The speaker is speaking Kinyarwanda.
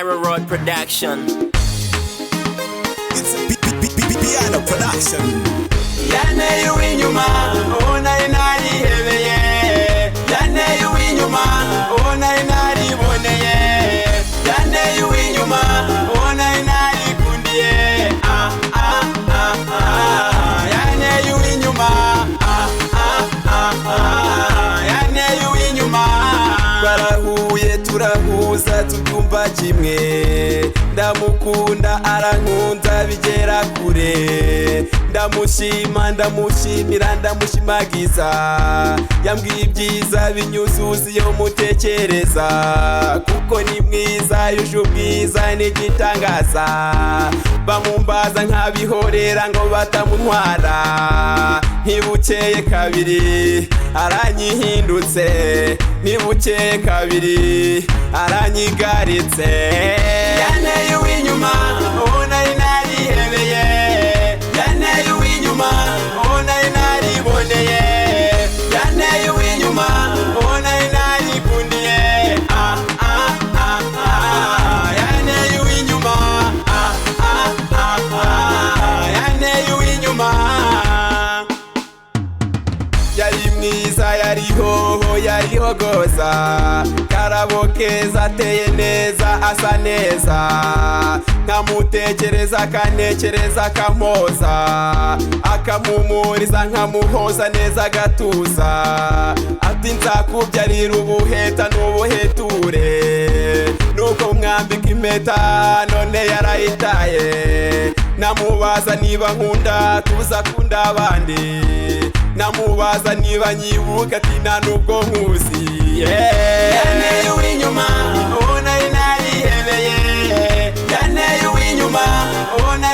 Myra Road Production. It's a piano production. Yane yuinyuma, ona inari hebeye. Yane yuinyuma, ona inari boneye. Yane yuinyuma, ona inari kundiye. Yane yuinyuma, yane yuinyuma. Barahuye turahuza tubyumva kimwe. Ndamukunda arankunda bigera kure. Ndamushima ndamushimira ndamushimagiza. Yambwiye ibyiza binyuzuza iyo mutekereza. Kuko ni mwiza yuje ubwiza n'igitangaza. Bamumbaza nkabihorera ngo batamuntwara. Ntibukeye kabiri aranyihindutse. Ntibukeye kabiri aranyigaritse. Yane yuinyuma ona inari hebeye. Yane yuinyuma ona inari boneye. Yane yuinyuma ona inari kundiye. Yane yuinyuma. Yane yuinyuma. Yari mwiza yarihoho yarihogoza. Karabo keza ateye neza asa neza. Nkamutekereza akanekereza akampoza. Akamumuriza nkamuhoza neza agatuza. Ati nzakubyarira ubuheta n'ubuheture. Nuko mwambika impeta none yarayitaye. Namubaza niba nkunda tuza kunda abandi. Namubaza niba nyibuka ati nta nubwo nkuzi. Yane yuinyuma ona inari hebeye. Yane yuinyuma ona